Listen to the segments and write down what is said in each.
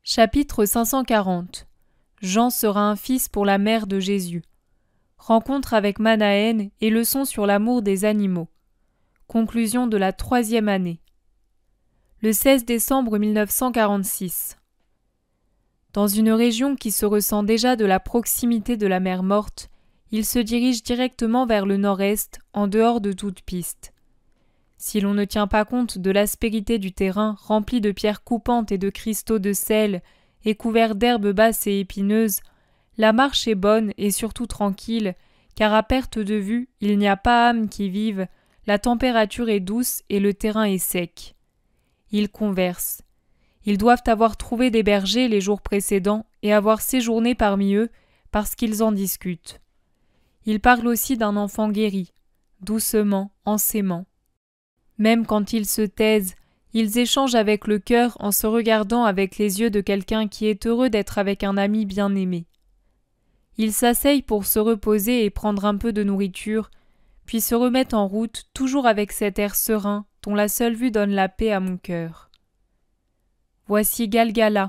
Chapitre 540. Jean sera un fils pour la mère de Jésus. Rencontre avec Manahen et leçon sur l'amour des animaux. Conclusion de la 3e année. Le 16 décembre 1946. Dans une région qui se ressent déjà de la proximité de la mer Morte, il se dirige directement vers le nord-est, en dehors de toute piste. Si l'on ne tient pas compte de l'aspérité du terrain rempli de pierres coupantes et de cristaux de sel et couvert d'herbes basses et épineuses, la marche est bonne et surtout tranquille, car à perte de vue, il n'y a pas âme qui vive, la température est douce et le terrain est sec. Ils conversent. Ils doivent avoir trouvé des bergers les jours précédents et avoir séjourné parmi eux parce qu'ils en discutent. Ils parlent aussi d'un enfant guéri, doucement, en s'aimant. Même quand ils se taisent, ils échangent avec le cœur en se regardant avec les yeux de quelqu'un qui est heureux d'être avec un ami bien-aimé. Ils s'asseyent pour se reposer et prendre un peu de nourriture, puis se remettent en route, toujours avec cet air serein dont la seule vue donne la paix à mon cœur. « Voici Galgala »,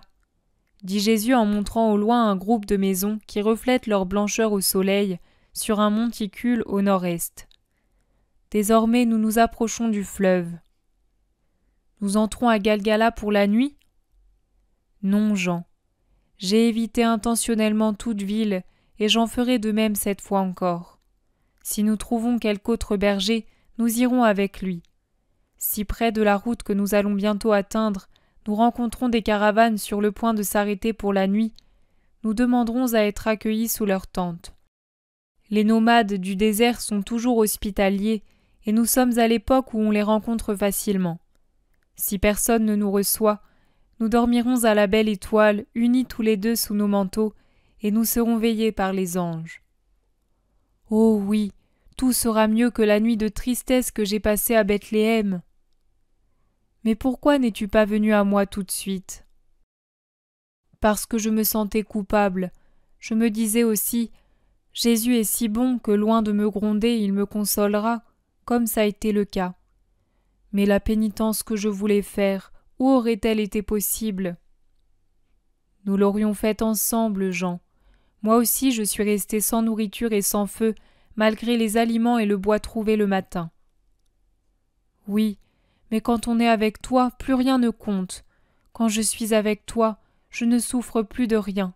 dit Jésus en montrant au loin un groupe de maisons qui reflètent leur blancheur au soleil sur un monticule au nord-est. Désormais nous nous approchons du fleuve. Nous entrons à Galgala pour la nuit ? Non, Jean. J'ai évité intentionnellement toute ville et j'en ferai de même cette fois encore. Si nous trouvons quelque autre berger, nous irons avec lui. Si près de la route que nous allons bientôt atteindre, nous rencontrons des caravanes sur le point de s'arrêter pour la nuit, nous demanderons à être accueillis sous leur tente. Les nomades du désert sont toujours hospitaliers et nous sommes à l'époque où on les rencontre facilement. Si personne ne nous reçoit, nous dormirons à la belle étoile, unis tous les deux sous nos manteaux, et nous serons veillés par les anges. Oh oui, tout sera mieux que la nuit de tristesse que j'ai passée à Bethléem. Mais pourquoi n'es-tu pas venu à moi tout de suite ? Parce que je me sentais coupable. Je me disais aussi, Jésus est si bon que loin de me gronder, il me consolera, comme ça a été le cas. Mais la pénitence que je voulais faire, où aurait-elle été possible ? Nous l'aurions faite ensemble, Jean. Moi aussi je suis resté sans nourriture et sans feu, malgré les aliments et le bois trouvés le matin. Oui, mais quand on est avec toi, plus rien ne compte. Quand je suis avec toi, je ne souffre plus de rien.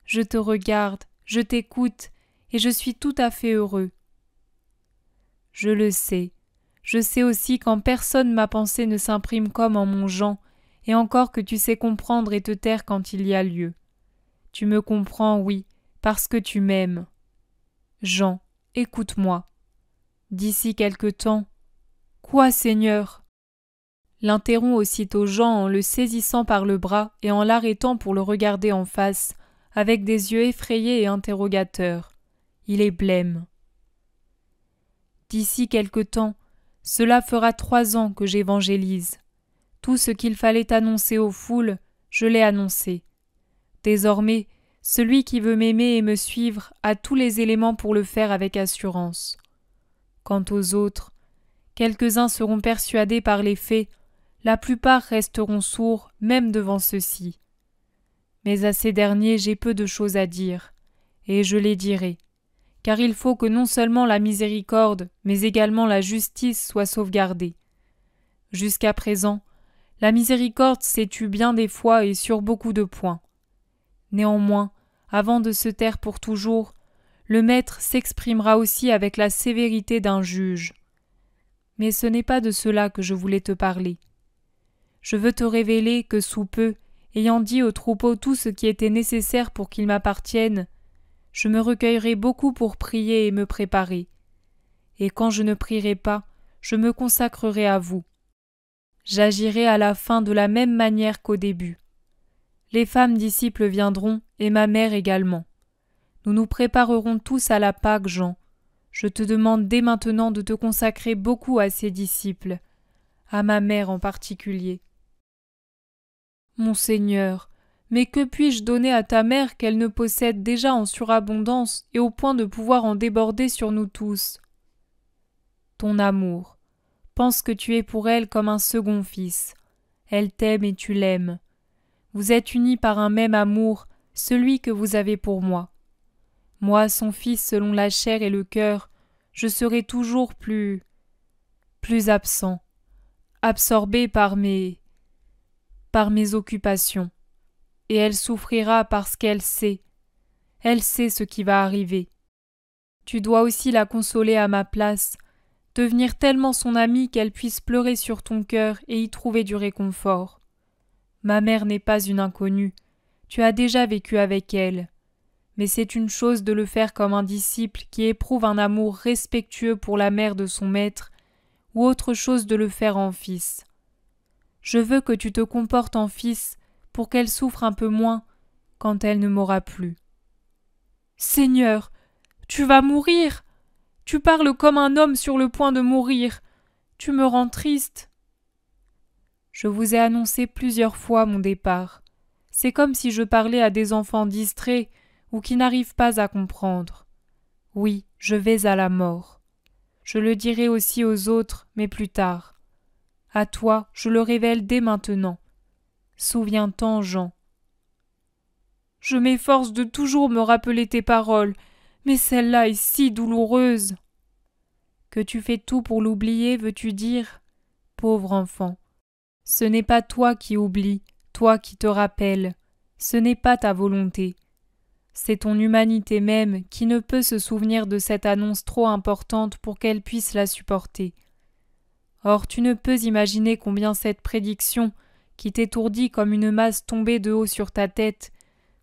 Je te regarde, je t'écoute, et je suis tout à fait heureux. Je le sais. Je sais aussi qu'en personne ma pensée ne s'imprime comme en mon Jean, et encore que tu sais comprendre et te taire quand il y a lieu. Tu me comprends, oui, parce que tu m'aimes. Jean, écoute-moi. D'ici quelque temps. Quoi, Seigneur ? L'interrompt aussitôt Jean en le saisissant par le bras et en l'arrêtant pour le regarder en face, avec des yeux effrayés et interrogateurs. Il est blême. D'ici quelque temps, cela fera 3 ans que j'évangélise. Tout ce qu'il fallait annoncer aux foules, je l'ai annoncé. Désormais, celui qui veut m'aimer et me suivre a tous les éléments pour le faire avec assurance. Quant aux autres, quelques-uns seront persuadés par les faits, la plupart resteront sourds même devant ceux-ci. Mais à ces derniers j'ai peu de choses à dire, et je les dirai, car il faut que non seulement la miséricorde, mais également la justice soient sauvegardées. Jusqu'à présent, la miséricorde s'est tue bien des fois et sur beaucoup de points. Néanmoins, avant de se taire pour toujours, le Maître s'exprimera aussi avec la sévérité d'un juge. Mais ce n'est pas de cela que je voulais te parler. Je veux te révéler que sous peu, ayant dit au troupeau tout ce qui était nécessaire pour qu'il m'appartienne, je me recueillerai beaucoup pour prier et me préparer. Et quand je ne prierai pas, je me consacrerai à vous. J'agirai à la fin de la même manière qu'au début. Les femmes disciples viendront, et ma mère également. Nous nous préparerons tous à la Pâque, Jean. Je te demande dès maintenant de te consacrer beaucoup à ces disciples, à ma mère en particulier. Mon Seigneur, mais que puis-je donner à ta mère qu'elle ne possède déjà en surabondance et au point de pouvoir en déborder sur nous tous ? Ton amour. Pense que tu es pour elle comme un second fils. Elle t'aime et tu l'aimes. Vous êtes unis par un même amour, celui que vous avez pour moi. Moi, son fils selon la chair et le cœur, je serai toujours plus absent, absorbé par mes occupations. Et elle souffrira parce qu'elle sait ce qui va arriver. Tu dois aussi la consoler à ma place, devenir tellement son amie qu'elle puisse pleurer sur ton cœur et y trouver du réconfort. Ma mère n'est pas une inconnue, tu as déjà vécu avec elle. Mais c'est une chose de le faire comme un disciple qui éprouve un amour respectueux pour la mère de son maître, ou autre chose de le faire en fils. Je veux que tu te comportes en fils pour qu'elle souffre un peu moins quand elle ne m'aura plus. Seigneur, tu vas mourir. Tu parles comme un homme sur le point de mourir. Tu me rends triste. Je vous ai annoncé plusieurs fois mon départ. C'est comme si je parlais à des enfants distraits ou qui n'arrivent pas à comprendre. Oui, je vais à la mort. Je le dirai aussi aux autres, mais plus tard. À toi, je le révèle dès maintenant. Souviens-t'en, Jean. Je m'efforce de toujours me rappeler tes paroles, mais celle-là est si douloureuse. Que tu fais tout pour l'oublier, veux-tu dire? Pauvre enfant. Ce n'est pas toi qui oublies, toi qui te rappelles. Ce n'est pas ta volonté. C'est ton humanité même qui ne peut se souvenir de cette annonce trop importante pour qu'elle puisse la supporter. Or tu ne peux imaginer combien cette prédiction, qui t'étourdit comme une masse tombée de haut sur ta tête,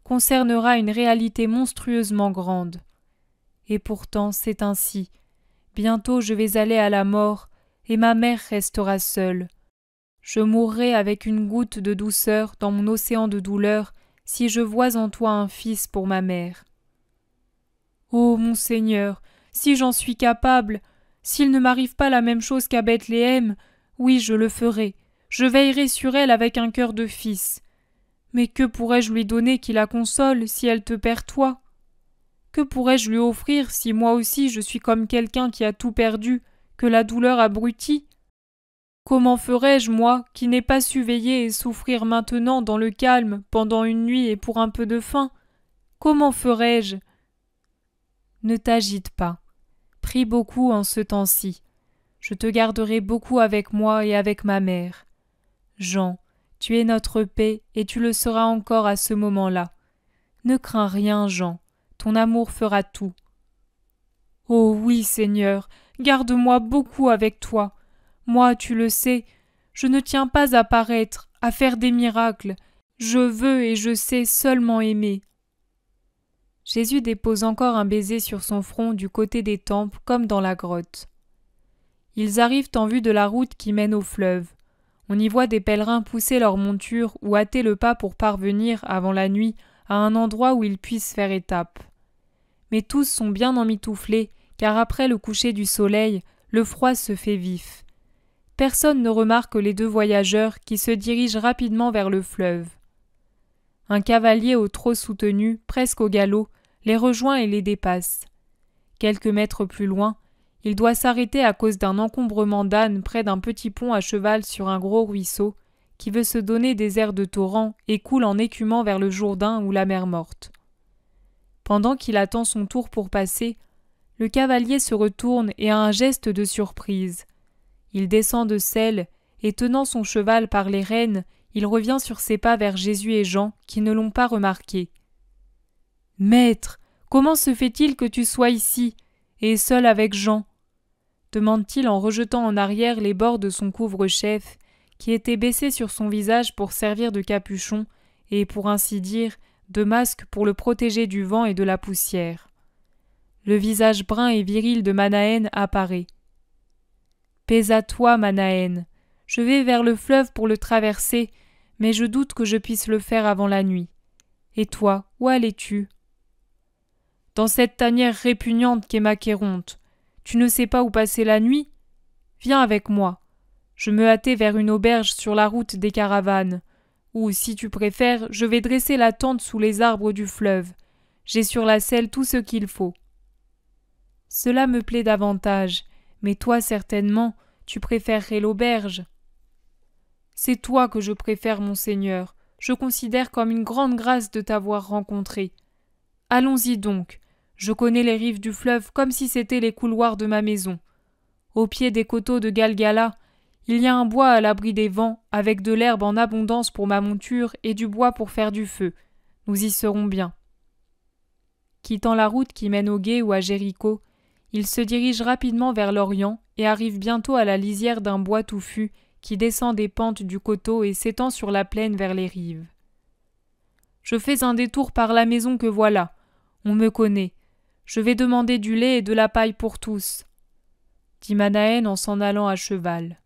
concernera une réalité monstrueusement grande. Et pourtant c'est ainsi. Bientôt je vais aller à la mort, et ma mère restera seule. Je mourrai avec une goutte de douceur dans mon océan de douleur si je vois en toi un fils pour ma mère. Ô mon Seigneur, si j'en suis capable, s'il ne m'arrive pas la même chose qu'à Bethléem, oui, je le ferai. Je veillerai sur elle avec un cœur de fils. Mais que pourrais-je lui donner qui la console si elle te perd toi? Que pourrais-je lui offrir si moi aussi je suis comme quelqu'un qui a tout perdu, que la douleur abrutit? Comment ferais-je, moi, qui n'ai pas su veiller et souffrir maintenant dans le calme pendant une nuit et pour un peu de faim? Comment ferais-je? Ne t'agite pas. Prie beaucoup en ce temps-ci. Je te garderai beaucoup avec moi et avec ma mère. Jean, tu es notre paix et tu le seras encore à ce moment-là. Ne crains rien, Jean. Ton amour fera tout. Oh oui, Seigneur, garde-moi beaucoup avec toi. Moi, tu le sais, je ne tiens pas à paraître, à faire des miracles. Je veux et je sais seulement aimer. Jésus dépose encore un baiser sur son front du côté des tempes comme dans la grotte. Ils arrivent en vue de la route qui mène au fleuve. On y voit des pèlerins pousser leur monture ou hâter le pas pour parvenir, avant la nuit, à un endroit où ils puissent faire étape. Mais tous sont bien emmitouflés, car après le coucher du soleil, le froid se fait vif. Personne ne remarque les deux voyageurs qui se dirigent rapidement vers le fleuve. Un cavalier au trot soutenu, presque au galop, les rejoint et les dépasse. Quelques mètres plus loin, il doit s'arrêter à cause d'un encombrement d'ânes près d'un petit pont à cheval sur un gros ruisseau, qui veut se donner des airs de torrent et coule en écumant vers le Jourdain ou la mer Morte. Pendant qu'il attend son tour pour passer, le cavalier se retourne et a un geste de surprise. Il descend de selle, et tenant son cheval par les rênes, il revient sur ses pas vers Jésus et Jean, qui ne l'ont pas remarqué. « Maître, comment se fait-il que tu sois ici, et seul avec Jean ?» demande-t-il en rejetant en arrière les bords de son couvre-chef, qui était baissé sur son visage pour servir de capuchon, et, pour ainsi dire, de masque pour le protéger du vent et de la poussière. Le visage brun et viril de Manahen apparaît. « Paix à toi, Manahen. Je vais vers le fleuve pour le traverser, mais je doute que je puisse le faire avant la nuit. Et toi, où allais-tu » ?»« Dans cette tanière répugnante qu'est Macéronte. Tu ne sais pas où passer la nuit ? Viens avec moi. Je me hâtais vers une auberge sur la route des caravanes. Ou, si tu préfères, je vais dresser la tente sous les arbres du fleuve. J'ai sur la selle tout ce qu'il faut. » « Cela me plaît davantage, mais toi, certainement, tu préférerais l'auberge. »« C'est toi que je préfère, mon Seigneur. je considère comme une grande grâce de t'avoir rencontré. Allons-y donc, je connais les rives du fleuve comme si c'étaient les couloirs de ma maison. Au pied des coteaux de Galgala, il y a un bois à l'abri des vents, avec de l'herbe en abondance pour ma monture et du bois pour faire du feu. Nous y serons bien. » Quittant la route qui mène au gué ou à Jéricho, il se dirige rapidement vers l'Orient et arrive bientôt à la lisière d'un bois touffu qui descend des pentes du coteau et s'étend sur la plaine vers les rives. « Je fais un détour par la maison que voilà. On me connaît. Je vais demander du lait et de la paille pour tous, » dit Manahen en s'en allant à cheval.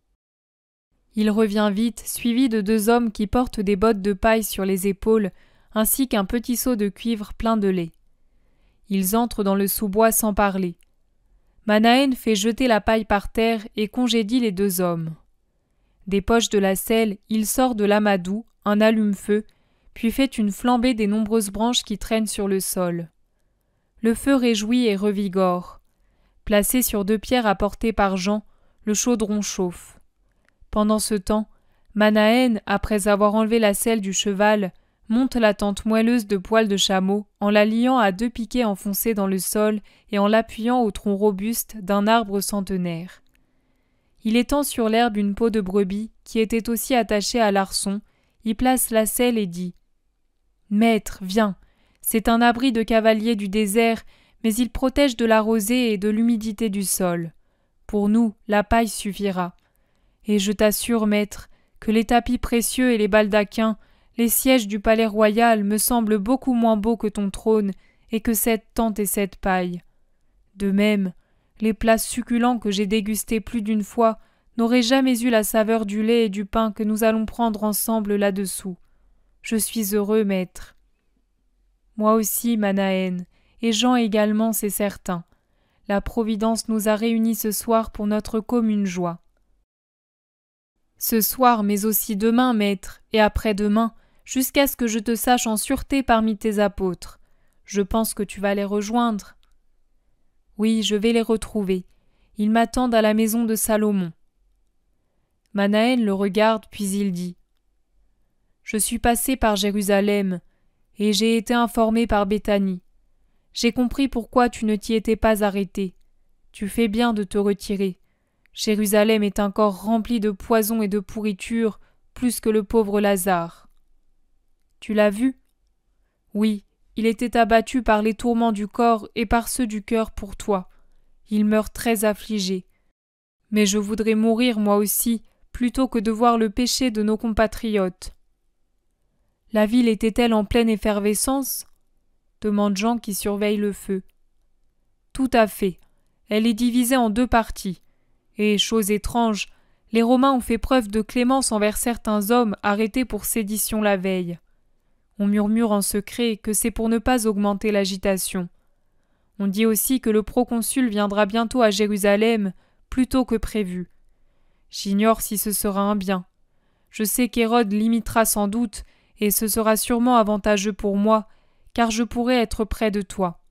Il revient vite, suivi de 2 hommes qui portent des bottes de paille sur les épaules, ainsi qu'un petit seau de cuivre plein de lait. Ils entrent dans le sous-bois sans parler. Manahen fait jeter la paille par terre et congédie les 2 hommes. Des poches de la selle, il sort de l'amadou, un allume-feu, puis fait une flambée des nombreuses branches qui traînent sur le sol. Le feu réjouit et revigore. Placé sur 2 pierres apportées par Jean, le chaudron chauffe. Pendant ce temps, Manahen, après avoir enlevé la selle du cheval, monte la tente moelleuse de poils de chameau en la liant à 2 piquets enfoncés dans le sol et en l'appuyant au tronc robuste d'un arbre centenaire. Il étend sur l'herbe une peau de brebis qui était aussi attachée à l'arçon, y place la selle et dit « Maître, viens, c'est un abri de cavalier du désert, mais il protège de la rosée et de l'humidité du sol. Pour nous, la paille suffira. Et je t'assure, maître, que les tapis précieux et les baldaquins, les sièges du palais royal me semblent beaucoup moins beaux que ton trône et que cette tente et cette paille. De même, les plats succulents que j'ai dégustés plus d'une fois n'auraient jamais eu la saveur du lait et du pain que nous allons prendre ensemble là-dessous. Je suis heureux, maître. » Moi aussi, Manahen, et Jean également, c'est certain. La Providence nous a réunis ce soir pour notre commune joie. Ce soir, mais aussi demain, maître, et après-demain, jusqu'à ce que je te sache en sûreté parmi tes apôtres. Je pense que tu vas les rejoindre. Oui, je vais les retrouver. Ils m'attendent à la maison de Salomon. Manahen le regarde, puis il dit « Je suis passé par Jérusalem, et j'ai été informé par Béthanie. J'ai compris pourquoi tu ne t'y étais pas arrêté. Tu fais bien de te retirer. Jérusalem est un corps rempli de poison et de pourriture, plus que le pauvre Lazare. » « Tu l'as vu ? » ?»« Oui, il était abattu par les tourments du corps et par ceux du cœur pour toi. Il meurt très affligé. Mais je voudrais mourir moi aussi, plutôt que de voir le péché de nos compatriotes. » « La ville était-elle en pleine effervescence ? » demande Jean qui surveille le feu. « Tout à fait. Elle est divisée en 2 parties. Et, chose étrange, les Romains ont fait preuve de clémence envers certains hommes arrêtés pour sédition la veille. On murmure en secret que c'est pour ne pas augmenter l'agitation. On dit aussi que le proconsul viendra bientôt à Jérusalem, plus tôt que prévu. J'ignore si ce sera un bien. Je sais qu'Hérode l'imitera sans doute, et ce sera sûrement avantageux pour moi, car je pourrai être près de toi.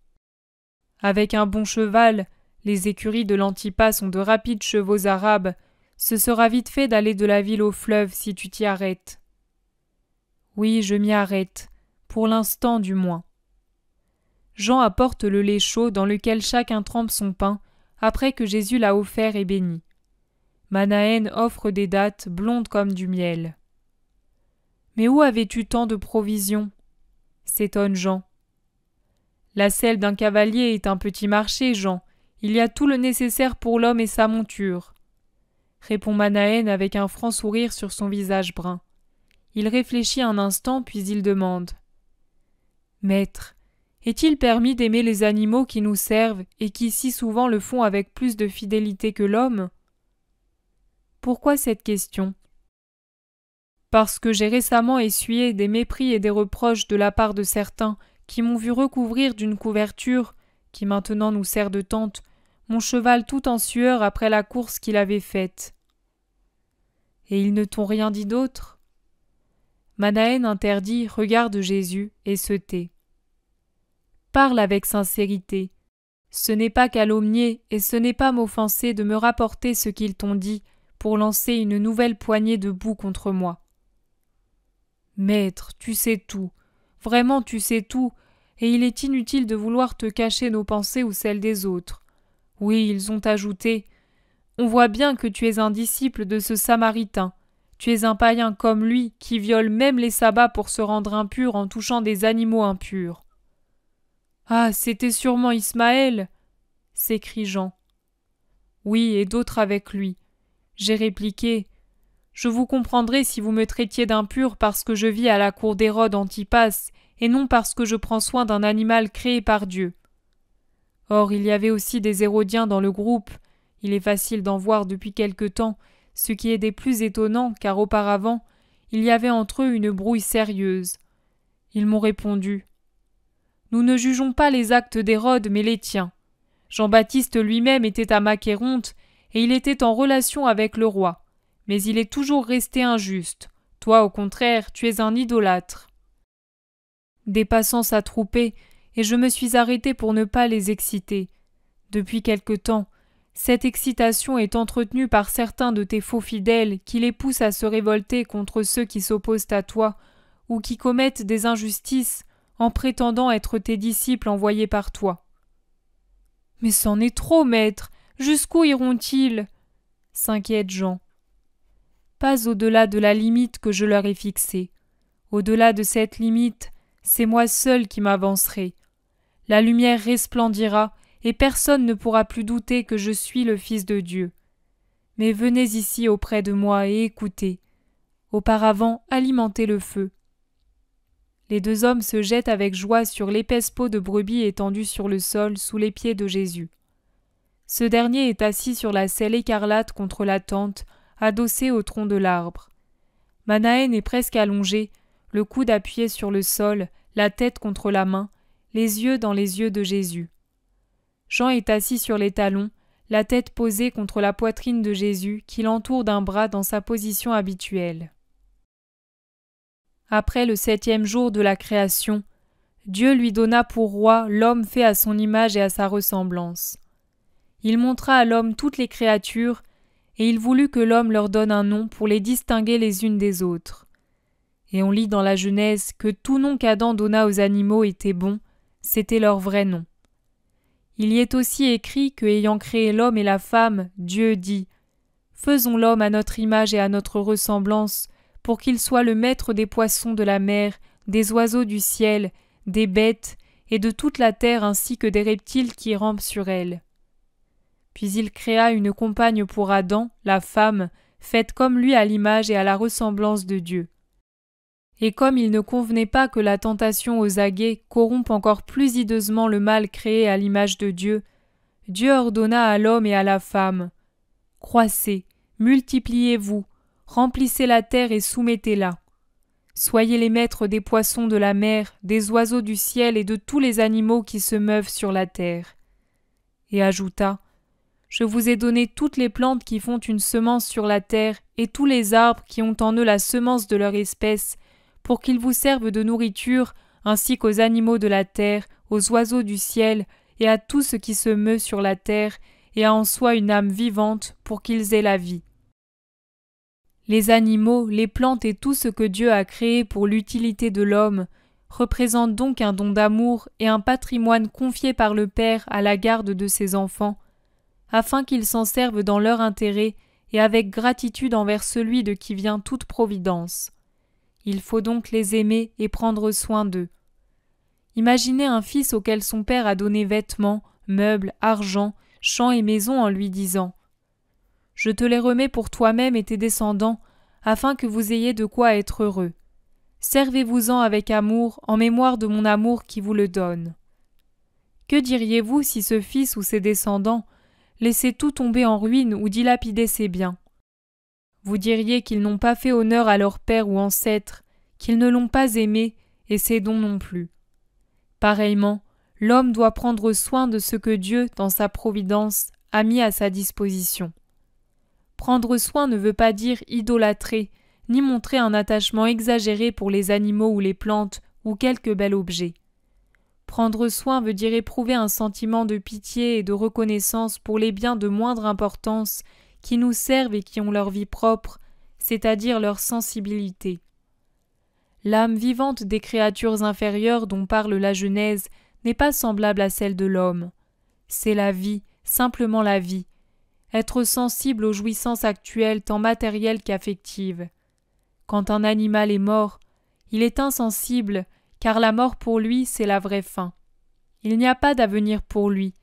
Avec un bon cheval, les écuries de l'Antipas ont de rapides chevaux arabes, ce sera vite fait d'aller de la ville au fleuve si tu t'y arrêtes. Oui, je m'y arrête, pour l'instant du moins. Jean apporte le lait chaud dans lequel chacun trempe son pain, après que Jésus l'a offert et béni. Manahen offre des dattes blondes comme du miel. « Mais où avais-tu tant de provisions ?» s'étonne Jean. « La selle d'un cavalier est un petit marché, Jean. Il y a tout le nécessaire pour l'homme et sa monture. » répond Manahen avec un franc sourire sur son visage brun. Il réfléchit un instant, puis il demande « Maître, est-il permis d'aimer les animaux qui nous servent et qui si souvent le font avec plus de fidélité que l'homme ?» Pourquoi cette question ? Parce que j'ai récemment essuyé des mépris et des reproches de la part de certains qui m'ont vu recouvrir d'une couverture, qui maintenant nous sert de tente, mon cheval tout en sueur après la course qu'il avait faite. Et ils ne t'ont rien dit d'autre ? Manahen interdit, regarde Jésus et se tait. Parle avec sincérité. Ce n'est pas calomnier et ce n'est pas m'offenser de me rapporter ce qu'ils t'ont dit pour lancer une nouvelle poignée de boue contre moi. Maître, tu sais tout. Vraiment, tu sais tout, et il est inutile de vouloir te cacher nos pensées ou celles des autres. Oui, ils ont ajouté « On voit bien que tu es un disciple de ce Samaritain. Tu es un païen comme lui, qui viole même les sabbats pour se rendre impur en touchant des animaux impurs. » Ah, c'était sûrement Ismaël s'écrie Jean. Oui, et d'autres avec lui. J'ai répliqué « Je vous comprendrai si vous me traitiez d'impur parce que je vis à la cour d'Hérode Antipas, et non parce que je prends soin d'un animal créé par Dieu. » Or, il y avait aussi des Hérodiens dans le groupe. Il est facile d'en voir depuis quelque temps, ce qui est des plus étonnants, car auparavant, il y avait entre eux une brouille sérieuse. Ils m'ont répondu « Nous ne jugeons pas les actes d'Hérode, mais les tiens. Jean-Baptiste lui-même était à Macéronte, et il était en relation avec le roi. Mais il est toujours resté injuste. Toi, au contraire, tu es un idolâtre. » Des passants s'attroupaient, et je me suis arrêté pour ne pas les exciter. Depuis quelque temps, cette excitation est entretenue par certains de tes faux fidèles qui les poussent à se révolter contre ceux qui s'opposent à toi ou qui commettent des injustices en prétendant être tes disciples envoyés par toi. « Mais c'en est trop, maître. Jusqu'où iront-ils » s'inquiète Jean. Pas au-delà de la limite que je leur ai fixée. Au-delà de cette limite, c'est moi seul qui m'avancerai. La lumière resplendira, et personne ne pourra plus douter que je suis le Fils de Dieu. Mais venez ici auprès de moi et écoutez. Auparavant, alimentez le feu. Les deux hommes se jettent avec joie sur l'épaisse peau de brebis étendue sur le sol sous les pieds de Jésus. Ce dernier est assis sur la selle écarlate contre la tente, adossé au tronc de l'arbre. Manahen est presque allongé, le coude appuyé sur le sol, la tête contre la main, les yeux dans les yeux de Jésus. Jean est assis sur les talons, la tête posée contre la poitrine de Jésus qui l'entoure d'un bras dans sa position habituelle. Après le 7e jour de la création, Dieu lui donna pour roi l'homme fait à son image et à sa ressemblance. Il montra à l'homme toutes les créatures, et il voulut que l'homme leur donne un nom pour les distinguer les unes des autres. Et on lit dans la Genèse que tout nom qu'Adam donna aux animaux était bon, c'était leur vrai nom. Il y est aussi écrit que, ayant créé l'homme et la femme, Dieu dit « Faisons l'homme à notre image et à notre ressemblance, pour qu'il soit le maître des poissons de la mer, des oiseaux du ciel, des bêtes et de toute la terre ainsi que des reptiles qui rampent sur elle. » Puis il créa une compagne pour Adam, la femme, faite comme lui à l'image et à la ressemblance de Dieu. Et comme il ne convenait pas que la tentation aux aguets corrompe encore plus hideusement le mal créé à l'image de Dieu, Dieu ordonna à l'homme et à la femme « Croissez, multipliez-vous, remplissez la terre et soumettez-la. Soyez les maîtres des poissons de la mer, des oiseaux du ciel et de tous les animaux qui se meuvent sur la terre. » Et ajouta « Je vous ai donné toutes les plantes qui font une semence sur la terre et tous les arbres qui ont en eux la semence de leur espèce, pour qu'ils vous servent de nourriture, ainsi qu'aux animaux de la terre, aux oiseaux du ciel, et à tout ce qui se meut sur la terre, et a en soi une âme vivante, pour qu'ils aient la vie. » Les animaux, les plantes et tout ce que Dieu a créé pour l'utilité de l'homme représentent donc un don d'amour et un patrimoine confié par le Père à la garde de ses enfants, afin qu'ils s'en servent dans leur intérêt et avec gratitude envers celui de qui vient toute providence. Il faut donc les aimer et prendre soin d'eux. Imaginez un fils auquel son père a donné vêtements, meubles, argent, champs et maisons en lui disant « Je te les remets pour toi-même et tes descendants, afin que vous ayez de quoi être heureux. Servez-vous-en avec amour, en mémoire de mon amour qui vous le donne. » Que diriez-vous si ce fils ou ses descendants laissaient tout tomber en ruine ou dilapidaient ses biens? Vous diriez qu'ils n'ont pas fait honneur à leur père ou ancêtre, qu'ils ne l'ont pas aimé et ses dons non plus. Pareillement, l'homme doit prendre soin de ce que Dieu, dans sa providence, a mis à sa disposition. Prendre soin ne veut pas dire idolâtrer, ni montrer un attachement exagéré pour les animaux ou les plantes ou quelque bel objet. Prendre soin veut dire éprouver un sentiment de pitié et de reconnaissance pour les biens de moindre importance qui nous servent et qui ont leur vie propre, c'est-à-dire leur sensibilité. L'âme vivante des créatures inférieures dont parle la Genèse n'est pas semblable à celle de l'homme. C'est la vie, simplement la vie. Être sensible aux jouissances actuelles tant matérielles qu'affectives. Quand un animal est mort, il est insensible, car la mort pour lui, c'est la vraie fin. Il n'y a pas d'avenir pour lui,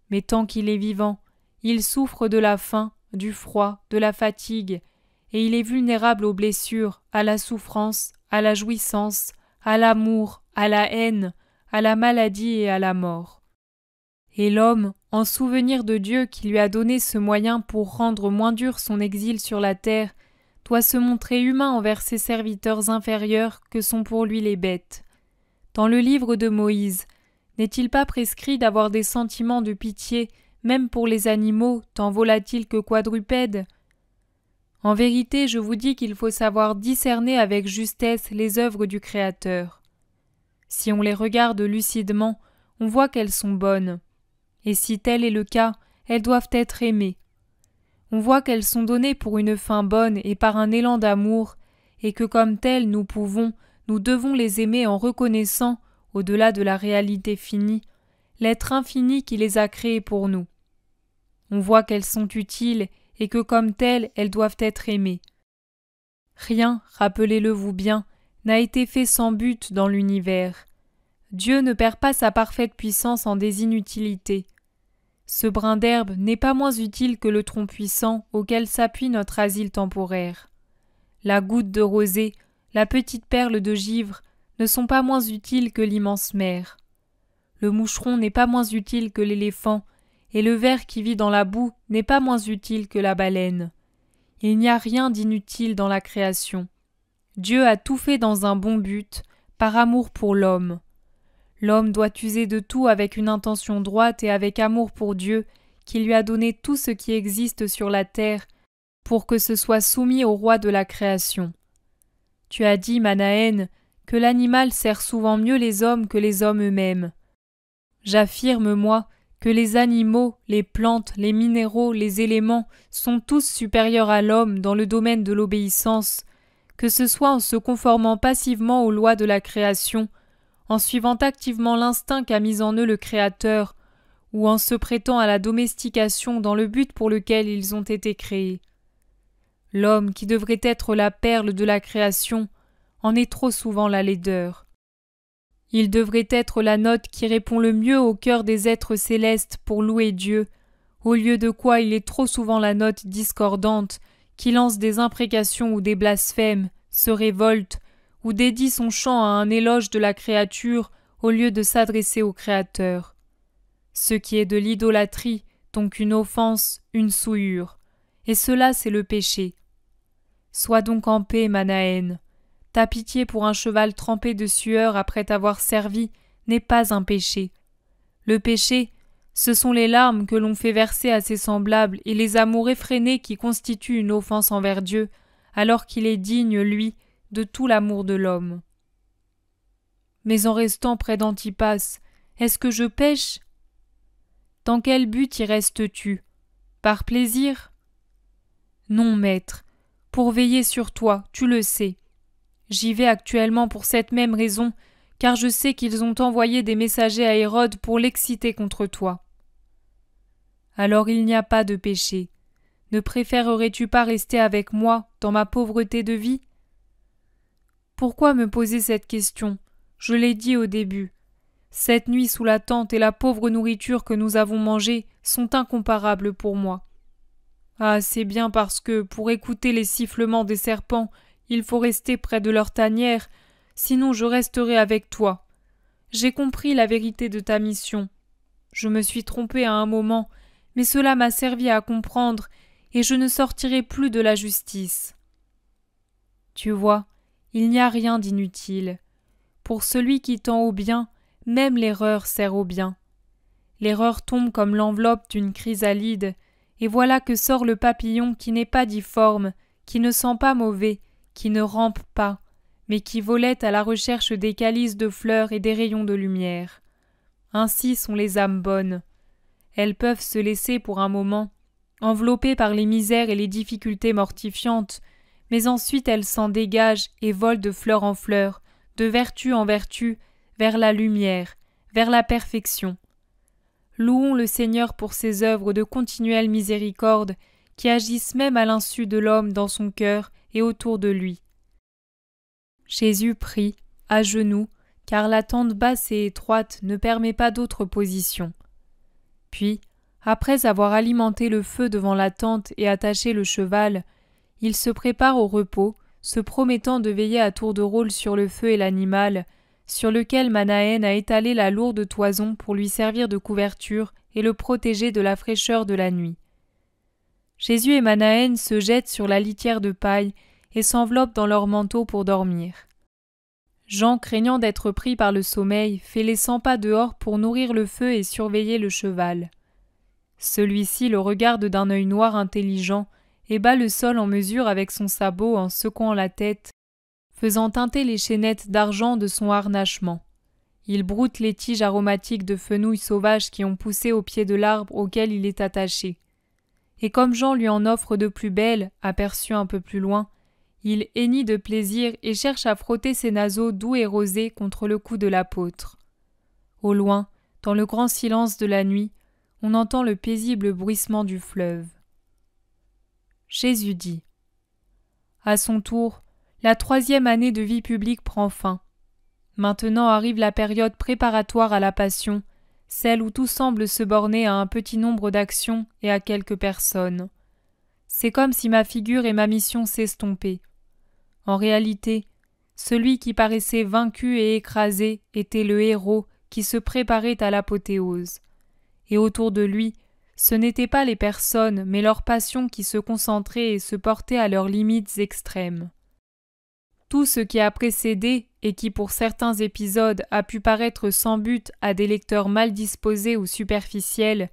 mais tant qu'il est vivant, il souffre de la faim, du froid, de la fatigue, et il est vulnérable aux blessures, à la souffrance, à la jouissance, à l'amour, à la haine, à la maladie et à la mort. Et l'homme, en souvenir de Dieu qui lui a donné ce moyen pour rendre moins dur son exil sur la terre, doit se montrer humain envers ses serviteurs inférieurs que sont pour lui les bêtes. Dans le livre de Moïse, n'est-il pas prescrit d'avoir des sentiments de pitié même pour les animaux, tant volatiles que quadrupèdes ? En vérité, je vous dis qu'il faut savoir discerner avec justesse les œuvres du Créateur. Si on les regarde lucidement, on voit qu'elles sont bonnes. Et si tel est le cas, elles doivent être aimées. On voit qu'elles sont données pour une fin bonne et par un élan d'amour, et que comme telles nous devons les aimer en reconnaissant, au-delà de la réalité finie, l'être infini qui les a créées pour nous. On voit qu'elles sont utiles et que comme telles elles doivent être aimées. Rien, rappelez-le-vous bien, n'a été fait sans but dans l'univers. Dieu ne perd pas sa parfaite puissance en des inutilités. Ce brin d'herbe n'est pas moins utile que le tronc puissant auquel s'appuie notre asile temporaire. La goutte de rosée, la petite perle de givre ne sont pas moins utiles que l'immense mer. Le moucheron n'est pas moins utile que l'éléphant, et le ver qui vit dans la boue n'est pas moins utile que la baleine. Il n'y a rien d'inutile dans la création. Dieu a tout fait dans un bon but, par amour pour l'homme. L'homme doit user de tout avec une intention droite et avec amour pour Dieu, qui lui a donné tout ce qui existe sur la terre, pour que ce soit soumis au roi de la création. Tu as dit, Manahen, que l'animal sert souvent mieux les hommes que les hommes eux-mêmes. J'affirme, moi, que les animaux, les plantes, les minéraux, les éléments sont tous supérieurs à l'homme dans le domaine de l'obéissance, que ce soit en se conformant passivement aux lois de la création, en suivant activement l'instinct qu'a mis en eux le Créateur, ou en se prêtant à la domestication dans le but pour lequel ils ont été créés. L'homme, qui devrait être la perle de la création, en est trop souvent la laideur. Il devrait être la note qui répond le mieux au cœur des êtres célestes pour louer Dieu, au lieu de quoi il est trop souvent la note discordante qui lance des imprécations ou des blasphèmes, se révolte, ou dédie son chant à un éloge de la créature au lieu de s'adresser au Créateur. Ce qui est de l'idolâtrie, donc une offense, une souillure, et cela c'est le péché. Sois donc en paix, Manahen. Ta pitié pour un cheval trempé de sueur après t'avoir servi n'est pas un péché. Le péché, ce sont les larmes que l'on fait verser à ses semblables et les amours effrénés qui constituent une offense envers Dieu, alors qu'il est digne, lui, de tout l'amour de l'homme. Mais en restant près d'Antipas, est-ce que je pêche ? Dans quel but y restes-tu ? Par plaisir ? Non, maître, pour veiller sur toi, tu le sais. J'y vais actuellement pour cette même raison, car je sais qu'ils ont envoyé des messagers à Hérode pour l'exciter contre toi. Alors il n'y a pas de péché. Ne préférerais-tu pas rester avec moi dans ma pauvreté de vie ? Pourquoi me poser cette question ? Je l'ai dit au début. Cette nuit sous la tente et la pauvre nourriture que nous avons mangée sont incomparables pour moi. Ah, c'est bien parce que, pour écouter les sifflements des serpents, il faut rester près de leur tanière, sinon je resterai avec toi. J'ai compris la vérité de ta mission. Je me suis trompé à un moment, mais cela m'a servi à comprendre, et je ne sortirai plus de la justice. Tu vois, il n'y a rien d'inutile. Pour celui qui tend au bien, même l'erreur sert au bien. L'erreur tombe comme l'enveloppe d'une chrysalide, et voilà que sort le papillon qui n'est pas difforme, qui ne sent pas mauvais, qui ne rampe pas, mais qui volait à la recherche des calices de fleurs et des rayons de lumière. Ainsi sont les âmes bonnes. Elles peuvent se laisser pour un moment, enveloppées par les misères et les difficultés mortifiantes, mais ensuite elle s'en dégage et vole de fleur en fleur, de vertu en vertu, vers la lumière, vers la perfection. Louons le Seigneur pour ses œuvres de continuelle miséricorde qui agissent même à l'insu de l'homme dans son cœur et autour de lui. Jésus prie, à genoux, car la tente basse et étroite ne permet pas d'autre position. Puis, après avoir alimenté le feu devant la tente et attaché le cheval, il se prépare au repos, se promettant de veiller à tour de rôle sur le feu et l'animal, sur lequel Manahen a étalé la lourde toison pour lui servir de couverture et le protéger de la fraîcheur de la nuit. Jésus et Manahen se jettent sur la litière de paille et s'enveloppent dans leurs manteaux pour dormir. Jean, craignant d'être pris par le sommeil, fait les 100 pas dehors pour nourrir le feu et surveiller le cheval. Celui-ci le regarde d'un œil noir intelligent et bat le sol en mesure avec son sabot en secouant la tête, faisant teinter les chaînettes d'argent de son harnachement. Il broute les tiges aromatiques de fenouil sauvages qui ont poussé au pied de l'arbre auquel il est attaché. Et comme Jean lui en offre de plus belles, aperçues un peu plus loin, il hennit de plaisir et cherche à frotter ses naseaux doux et rosés contre le cou de l'apôtre. Au loin, dans le grand silence de la nuit, on entend le paisible bruissement du fleuve. Jésus dit. À son tour, la 3e année de vie publique prend fin. Maintenant arrive la période préparatoire à la Passion, celle où tout semble se borner à un petit nombre d'actions et à quelques personnes. C'est comme si ma figure et ma mission s'estompaient. En réalité, celui qui paraissait vaincu et écrasé était le héros qui se préparait à l'apothéose. Et autour de lui, ce n'étaient pas les personnes, mais leurs passions qui se concentraient et se portaient à leurs limites extrêmes. Tout ce qui a précédé et qui pour certains épisodes a pu paraître sans but à des lecteurs mal disposés ou superficiels,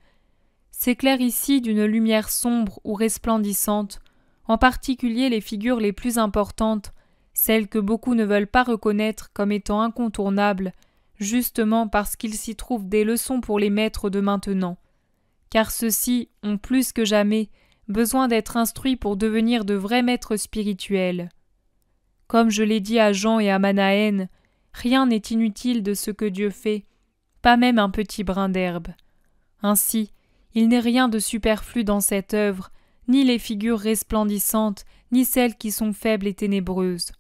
s'éclaire ici d'une lumière sombre ou resplendissante, en particulier les figures les plus importantes, celles que beaucoup ne veulent pas reconnaître comme étant incontournables, justement parce qu'il s'y trouve des leçons pour les maîtres de maintenant, car ceux-ci ont plus que jamais besoin d'être instruits pour devenir de vrais maîtres spirituels. Comme je l'ai dit à Jean et à Manahen, rien n'est inutile de ce que Dieu fait, pas même un petit brin d'herbe. Ainsi, il n'est rien de superflu dans cette œuvre, ni les figures resplendissantes, ni celles qui sont faibles et ténébreuses.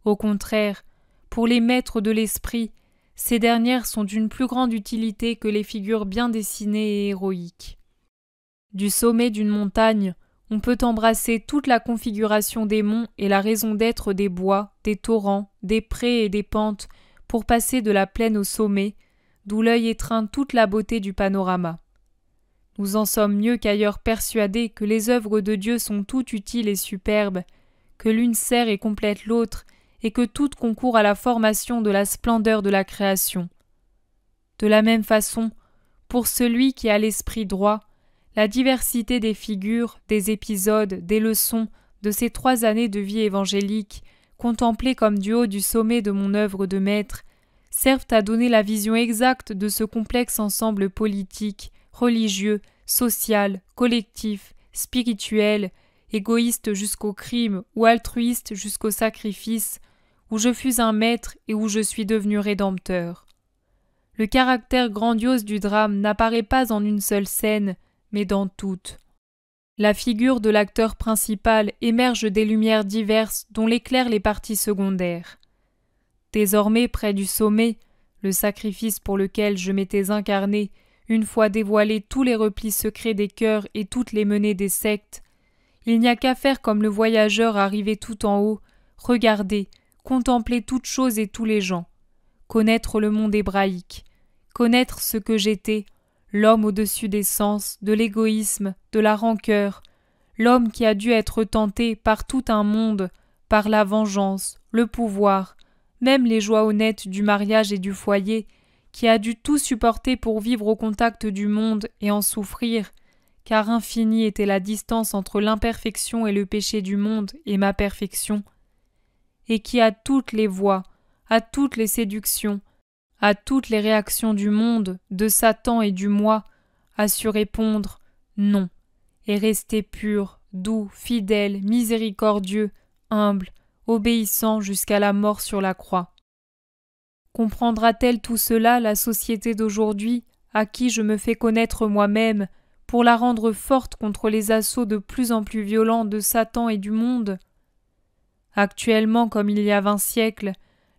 Au contraire, pour les maîtres de l'esprit, ces dernières sont d'une plus grande utilité que les figures bien dessinées et héroïques. Du sommet d'une montagne, on peut embrasser toute la configuration des monts et la raison d'être des bois, des torrents, des prés et des pentes pour passer de la plaine au sommet, d'où l'œil étreint toute la beauté du panorama. Nous en sommes mieux qu'ailleurs persuadés que les œuvres de Dieu sont toutes utiles et superbes, que l'une sert et complète l'autre, et que toutes concourent à la formation de la splendeur de la création. De la même façon, pour celui qui a l'esprit droit, la diversité des figures, des épisodes, des leçons de ces 3 années de vie évangélique, contemplées comme du haut du sommet de mon œuvre de maître, servent à donner la vision exacte de ce complexe ensemble politique, religieux, social, collectif, spirituel, égoïste jusqu'au crime ou altruiste jusqu'au sacrifice, où je fus un maître et où je suis devenu rédempteur. Le caractère grandiose du drame n'apparaît pas en une seule scène, mais dans toutes. La figure de l'acteur principal émerge des lumières diverses dont l'éclairent les parties secondaires. Désormais, près du sommet, le sacrifice pour lequel je m'étais incarné, une fois dévoilés tous les replis secrets des cœurs et toutes les menées des sectes, il n'y a qu'à faire comme le voyageur arrivé tout en haut, regarder, contempler toutes choses et tous les gens, connaître le monde hébraïque, connaître ce que j'étais, l'homme au-dessus des sens, de l'égoïsme, de la rancœur, l'homme qui a dû être tenté par tout un monde, par la vengeance, le pouvoir, même les joies honnêtes du mariage et du foyer, qui a dû tout supporter pour vivre au contact du monde et en souffrir, car infinie était la distance entre l'imperfection et le péché du monde et ma perfection, et qui à toutes les voies, à toutes les séductions, à toutes les réactions du monde, de Satan et du moi, a su répondre « non » et rester pur, doux, fidèle, miséricordieux, humble, obéissant jusqu'à la mort sur la croix. Comprendra-t-elle tout cela, la société d'aujourd'hui, à qui je me fais connaître moi-même, pour la rendre forte contre les assauts de plus en plus violents de Satan et du monde? Actuellement, comme il y a 20 siècles,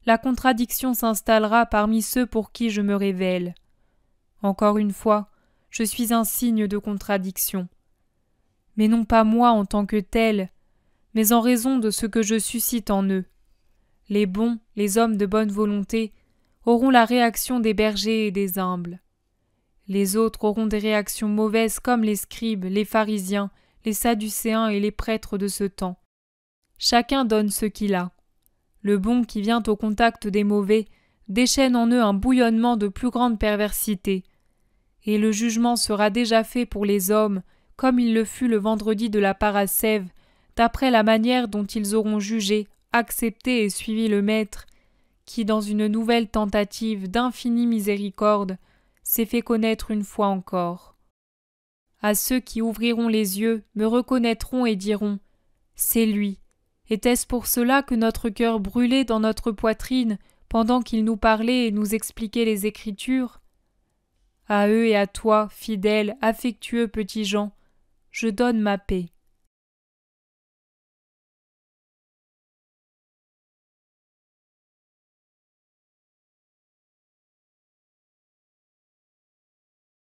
la contradiction s'installera parmi ceux pour qui je me révèle. Encore une fois, je suis un signe de contradiction. Mais non pas moi en tant que tel, mais en raison de ce que je suscite en eux. Les bons, les hommes de bonne volonté, auront la réaction des bergers et des humbles. Les autres auront des réactions mauvaises comme les scribes, les pharisiens, les sadducéens et les prêtres de ce temps. Chacun donne ce qu'il a. Le bon qui vient au contact des mauvais déchaîne en eux un bouillonnement de plus grande perversité. Et le jugement sera déjà fait pour les hommes, comme il le fut le vendredi de la Parascève, d'après la manière dont ils auront jugé, accepté et suivi le Maître, qui, dans une nouvelle tentative d'infinie miséricorde, s'est fait connaître une fois encore. À ceux qui ouvriront les yeux, me reconnaîtront et diront « C'est lui ». Était-ce pour cela que notre cœur brûlait dans notre poitrine pendant qu'il nous parlait et nous expliquait les Écritures? À eux et à toi, fidèles, affectueux petits gens, je donne ma paix.